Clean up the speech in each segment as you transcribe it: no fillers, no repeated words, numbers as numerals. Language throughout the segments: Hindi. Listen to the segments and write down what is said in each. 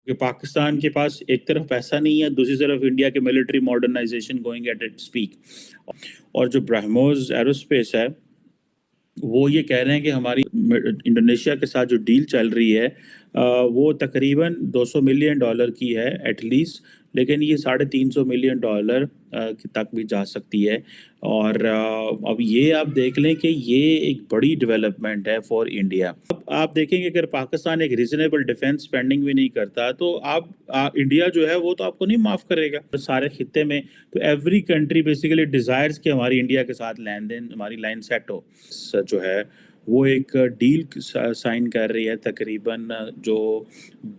कि पाकिस्तान के पास एक तरफ पैसा नहीं है, दूसरी तरफ इंडिया के military modernisation going at it speak. और जो ब्रह्मोस एरोस्पेस है वो ये कह रहे हैं कि हमारी इंडोनेशिया के साथ जो डील चल रही है वो तकरीबन $200 मिलियन की है एटलीस्ट, लेकिन ये $350 मिलियन तक भी जा सकती है। और अब ये आप देख लें कि ये एक बड़ी डेवलपमेंट है फॉर इंडिया। अब आप देखेंगे अगर पाकिस्तान एक रीजनेबल डिफेंस स्पेंडिंग भी नहीं करता तो इंडिया जो है वो तो आपको नहीं माफ़ करेगा सारे खित्ते में। तो एवरी कंट्री बेसिकली डिज़ायर्स कि हमारी इंडिया के साथ लेन देन हमारी लाइन सेट हो। जो है वो एक डील साइन कर रही है तकरीबन जो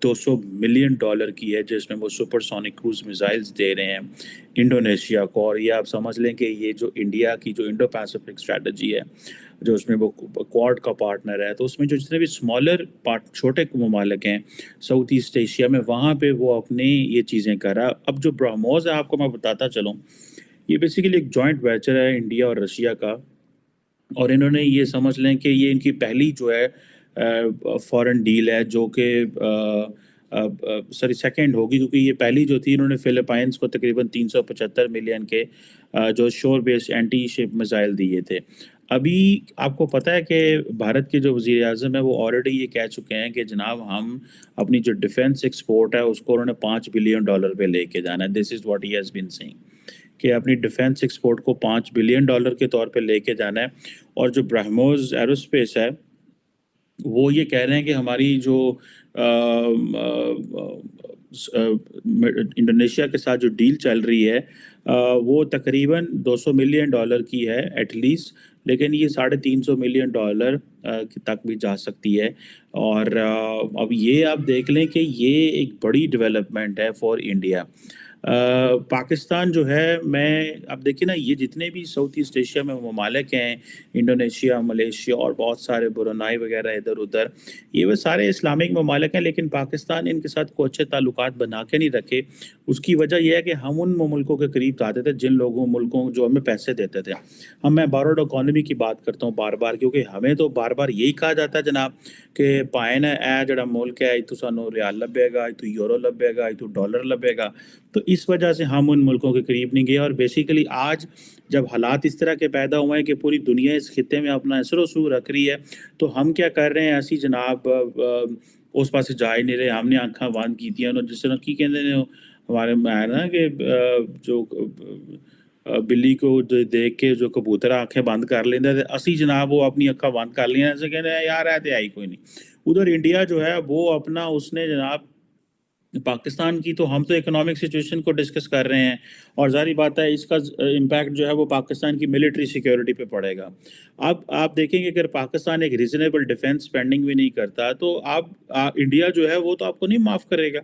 $200 मिलियन की है, जिसमें वो सुपरसोनिक क्रूज मिसाइल्स दे रहे हैं इंडोनेशिया को। और ये आप समझ लें कि ये जो इंडिया की जो इंडो पैसिफिक स्ट्रेटजी है, जो उसमें वो क्वाड का पार्टनर है, तो उसमें जो जितने भी स्मॉलर छोटे ममालिक हैं साउथ ईस्ट एशिया में, वहाँ पे वो अपने ये चीज़ें कर रहा है। अब जो ब्रह्मोस है आपको मैं बताता चलूँ, ये बेसिकली एक जॉइंट वेंचर है इंडिया और रशिया का। और इन्होंने ये समझ लें कि ये इनकी पहली जो है फॉरेन डील है, जो कि सॉरी सेकंड होगी, क्योंकि ये पहली जो थी इन्होंने फिलीपाइंस को तकरीबन 375 मिलियन के जो शोर बेस्ड एंटी शिप मिसाइल दिए थे। अभी आपको पता है कि भारत के जो वज़ीर आज़म है वो ऑलरेडी ये कह चुके हैं कि जनाब हम अपनी जो डिफेंस एक्सपोर्ट है उसको उन्होंने $5 बिलियन पे लेके जाना है। This is what he has been saying कि अपनी डिफेंस एक्सपोर्ट को $5 बिलियन के तौर पे लेके जाना है। और जो ब्रह्मोस एरोस्पेस है वो ये कह रहे हैं कि हमारी जो इंडोनेशिया के साथ जो डील चल रही है वो तकरीबन $200 मिलियन की है एटलीस्ट, लेकिन ये $350 मिलियन तक भी जा सकती है। और अब ये आप देख लें कि ये एक बड़ी डेवलपमेंट है फॉर इंडिया। पाकिस्तान जो है, मैं अब देखिए ना, ये जितने भी साउथ ईस्ट एशिया में ममालिक हैं, इंडोनेशिया, मलेशिया और बहुत सारे ब्रुनाई वगैरह इधर उधर, ये वो सारे इस्लामिक ममालिक हैं, लेकिन पाकिस्तान इनके साथ कोई अच्छे ताल्लुकात बना के नहीं रखे। उसकी वजह यह है कि हम उन मुल्कों के करीब जाते थे जिन मुल्कों जो हमें पैसे देते थे। मैं बारोड इकॉनमी की बात करता हूँ बार बार, क्योंकि हमें तो बार बार यही कहा जाता है जनाब कि पाए ना ए जड़ा मुल्क है इतू सानू रियाल लभेगा, इतू यूरो लभेगा, इतू डॉलर लभेगा। तो इस वजह से हम उन मुल्कों के करीब नहीं गए। और बेसिकली आज जब हालात इस तरह के पैदा हुए हैं कि पूरी दुनिया इस खित्ते में अपना असर वसूल रख रही है, तो हम क्या कर रहे हैं, ऐसी जनाब उस पास जा ही नहीं रहे। हमने आंखें बंद की थी, जिस तरह की कहते हैं हमारे में है ना कि जो बिल्ली को देख के जो कबूतर आंखें बंद कर लेंगे, असी जनाब वो अपनी अखा बंद कर लिया, ऐसे कहते हैं यार है तो आई कोई नहीं। उधर इंडिया जो है वो अपना उसने जनाब पाकिस्तान की, तो हम तो इकोनॉमिक सिचुएशन को डिस्कस कर रहे हैं और जारी बात है इसका इम्पैक्ट जो है वो पाकिस्तान की मिलिट्री सिक्योरिटी पे पड़ेगा। अब आप देखेंगे अगर पाकिस्तान एक रीजनेबल डिफेंस स्पेंडिंग भी नहीं करता तो इंडिया जो है वो तो आपको नहीं माफ़ करेगा।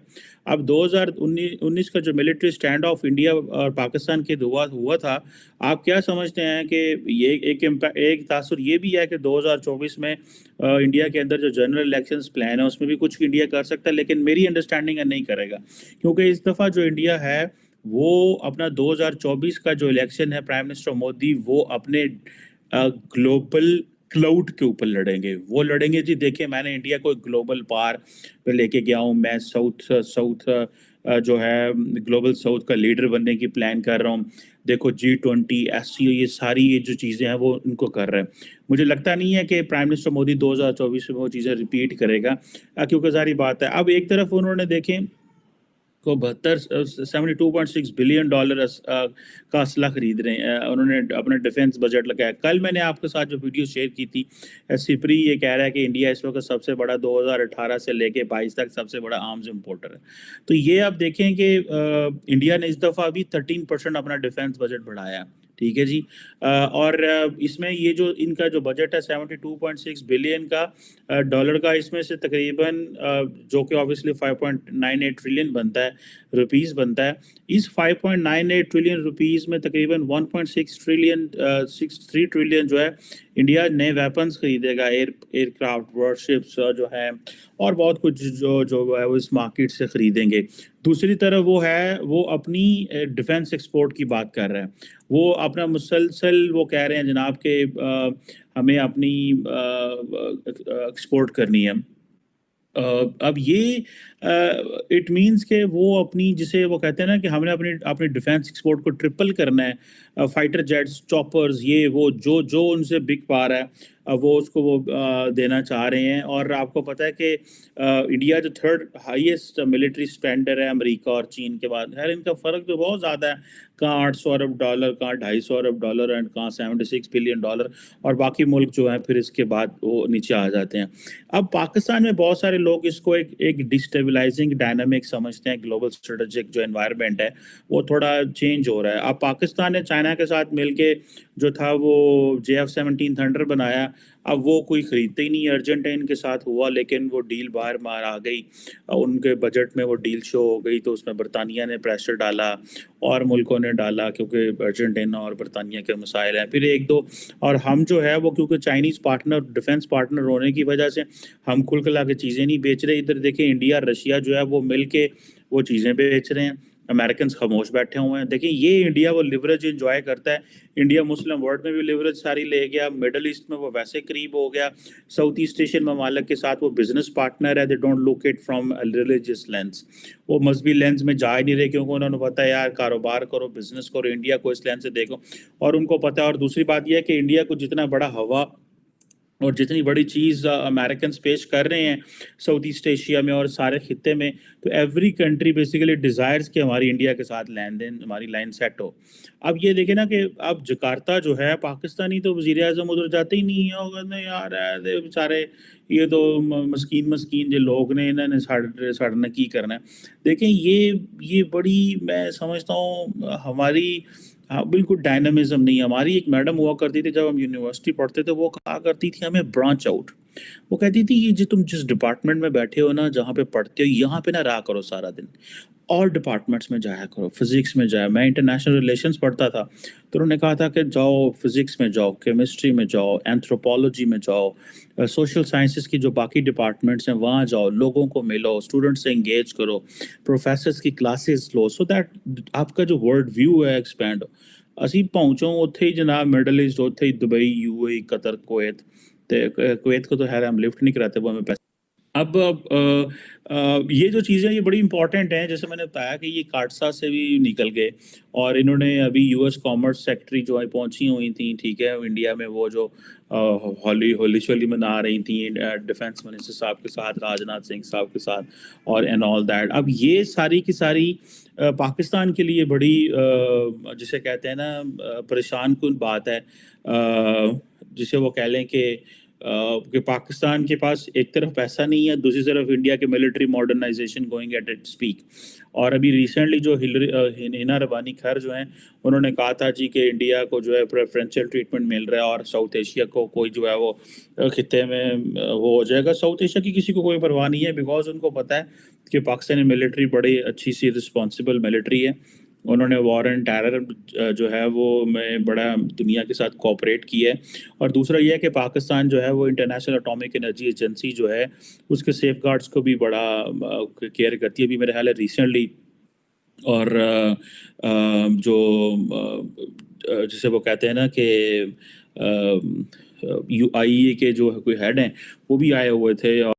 अब 2019 का जो मिलिट्री स्टैंड ऑफ इंडिया और पाकिस्तान के हुआ था, आप क्या समझते हैं कि ये एक तासुर ये भी है कि 2024 में इंडिया के अंदर जो जनरल इलेक्शंस प्लान है उसमें भी कुछ इंडिया कर सकता है, लेकिन मेरी अंडरस्टैंडिंग है नहीं करेगा। क्योंकि इस दफ़ा जो इंडिया है वो अपना 2024 का जो इलेक्शन है, प्राइम मिनिस्टर मोदी वो अपने ग्लोबल क्लाउड के ऊपर लड़ेंगे। वो लड़ेंगे जी, देखिए मैंने इंडिया को एक ग्लोबल पार पे लेके गया हूँ, मैं साउथ साउथ जो है ग्लोबल साउथ का लीडर बनने की प्लान कर रहा हूँ। देखो G20 SCO ये सारी ये जो चीज़ें हैं वो इनको कर रहे हैं। मुझे लगता नहीं है कि प्राइम मिनिस्टर मोदी 2024 में वो चीज़ें रिपीट करेगा, क्योंकि सारी बात है अब एक तरफ उन्होंने देखें को 72.6 बिलियन डॉलर का असला खरीद रहे हैं। उन्होंने अपना डिफेंस बजट लगाया। कल मैंने आपके साथ जो वीडियो शेयर की थी, सिपरी ये कह रहा है कि इंडिया इस वक्त सबसे बड़ा 2018 से लेके 22 तक सबसे बड़ा आर्म्स इम्पोर्टर है। तो ये आप देखें कि इंडिया ने इस दफ़ा भी 13% अपना डिफेंस बजट बढ़ाया। ठीक है जी। और इसमें ये जो इनका जो बजट है 72.6 बिलियन का डॉलर का, इसमें से तकरीबन जो कि ऑब्वियसली 5.98 ट्रिलियन बनता है, रुपीस बनता है। इस 5.98 ट्रिलियन रुपीस में तकरीबन 1.63 ट्रिलियन जो है इंडिया नए वेपन्स खरीदेगा, एयरक्राफ्ट, वारशिप्स जो है और बहुत कुछ जो है वो इस मार्केट से खरीदेंगे। दूसरी तरफ वो अपनी डिफेंस एक्सपोर्ट की बात कर रहे हैं। वो अपना मुसलसल वो कह रहे हैं जनाब के हमें अपनी एक्सपोर्ट करनी है। अब ये इट मीन्स के वो अपनी, जिसे वो कहते हैं ना कि हमने अपनी अपनी डिफेंस एक्सपोर्ट को ट्रिपल करना है, फाइटर जेट्स, चॉपर्स, ये वो जो जो उनसे बिक पा रहा है, वो उसको वो देना चाह रहे हैं। और आपको पता है कि इंडिया जो थर्ड हाईएस्ट मिलिट्री स्पेंडर है अमेरिका और चीन के बाद, खैर इनका फ़र्क तो बहुत ज़्यादा है, कहाँ 800 अरब डॉलर, कहाँ 250 अरब डॉलर, एंड कहाँ 76 बिलियन डॉलर, और बाकी मुल्क जो हैं फिर इसके बाद वो नीचे आ जाते हैं। अब पाकिस्तान में बहुत सारे लोग इसको एक डिस्टेबलाइजिंग डायनामिक समझते हैं, ग्लोबल स्ट्रेटेजिक जो एनवायरनमेंट है वो थोड़ा चेंज हो रहा है। अब पाकिस्तान ने चाइना के साथ मिलके जो था वो JF-17 थंडर बनाया, अब वो कोई खरीदते ही नहीं, अर्जेंटाइन के साथ हुआ लेकिन वो डील बाहर मार आ गई, उनके बजट में वो डील शो हो गई, तो उसमें बरतानिया ने प्रेशर डाला और मुल्कों ने डाला, क्योंकि अर्जेंटीना और बरतानिया के मसाइल हैं, फिर एक दो, और हम जो है वो क्योंकि चाइनीज़ पार्टनर, डिफेंस पार्टनर होने की वजह से हम खुल खिला के चीज़ें नहीं बेच रहे। इधर देखिए इंडिया रशिया जो है वो मिल के वो चीज़ें बेच रहे हैं, अमेरिकन खामोश बैठे हुए हैं। देखिए ये इंडिया वो लिवरेज इंजॉय करता है, इंडिया मुस्लिम वर्ल्ड में भी लिवरेज सारी ले गया, मिडल ईस्ट में वो वैसे करीब हो गया, साउथ ईस्ट एशियन ममालिक के साथ वो बिजनेस पार्टनर है, they don't look it from religious lens, वो मजहबी लेंस में जा ही नहीं रहे, क्योंकि उन्होंने पता है यार कारोबार करो, बिजनेस करो, इंडिया को इस लेंस से देखो, और उनको पता है। और दूसरी बात यह है कि इंडिया को जितना बड़ा हवा और जितनी बड़ी चीज़ अमेरिकन पेश कर रहे हैं साउथ ईस्ट एशिया में और सारे खित्ते में, तो एवरी कंट्री बेसिकली डिज़ायर्स कि हमारी इंडिया के साथ लेन देन, हमारी लाइन सेट हो। अब ये देखें ना कि अब जकार्ता जो है पाकिस्तानी, तो वज़ीर आज़म उधर जाते ही नहीं है, वो कहते हैं यार दे बेचारे ये तो मस्कीन मस्कीन जो लोग ने, इन्होंने साढ़े की करना है। देखें ये बड़ी, मैं समझता हूँ हमारी, हाँ बिल्कुल डायनामिज्म नहीं है। हमारी एक मैडम हुआ करती थी जब हम यूनिवर्सिटी पढ़ते थे, वो कहा करती थी हमें ब्रांच आउट। वो कहती थी ये जो तुम जिस डिपार्टमेंट में बैठे हो ना, जहाँ पे पढ़ते हो, यहाँ पे ना रहा करो सारा दिन, और डिपार्टमेंट्स में जाया करो, फिजिक्स में जाए। मैं इंटरनेशनल रिलेशंस पढ़ता था, तो उन्होंने कहा था कि जाओ फिजिक्स में जाओ, केमिस्ट्री में जाओ, एंथ्रोपोलॉजी में जाओ, सोशल साइंसेस की जो बाकी डिपार्टमेंट्स हैं वहाँ जाओ, लोगों को मिलो, स्टूडेंट्स से इंगेज करो, प्रोफेसर्स की क्लासेस लो, सो दैट आपका जो वर्ल्ड व्यू है एक्सपैंड हो। ਅਸੀਂ पहुँचो उत्थे ही जनाब मिडल ईस्ट, उत्थे ही दुबई, UAE, कतर, कुवैत, तो कुवैत को तो खैर हम लिफ्ट नहीं कराते, वो हमें पैसे। अब ये जो चीज़ें ये बड़ी इंपॉर्टेंट हैं, जैसे मैंने बताया कि ये काटसा से भी निकल गए, और इन्होंने अभी US कॉमर्स सेक्रेटरी जो है पहुंची हुई थी, ठीक है, इंडिया में वो जो होली शोली मना रही थी डिफेंस मिनिस्टर साहब के साथ, राजनाथ सिंह साहब के साथ, और एंड ऑल दैट। अब ये सारी की सारी पाकिस्तान के लिए बड़ी जिसे कहते हैं ना परेशान कुन बात है, जिसे वो कह लें कि पाकिस्तान के पास एक तरफ पैसा नहीं है, दूसरी तरफ इंडिया के military modernisation going at it speak. और अभी रिसेंटली जो हिना रबानी खैर जो हैं, उन्होंने कहा था जी कि इंडिया को जो है प्रेफरेंशियल ट्रीटमेंट मिल रहा है, और साउथ एशिया को कोई जो है वो खित्ते में वो हो जाएगा। साउथ एशिया की किसी को कोई परवाह नहीं है, बिकॉज उनको पता है कि पाकिस्तानी मिलिट्री बड़ी अच्छी सी रिस्पॉन्सिबल मिलिट्री है। उन्होंने वॉर एंड टेरर जो है वो में बड़ा दुनिया के साथ कोऑपरेट किया है। और दूसरा ये है कि पाकिस्तान जो है वो इंटरनेशनल एटॉमिक एनर्जी एजेंसी जो है उसके सेफगार्ड्स को भी बड़ा केयर करती है। अभी मेरे ख्याल है रिसेंटली, और जो जिसे वो कहते हैं ना कि UIE के जो कोई हेड हैं वो भी आए हुए थे, और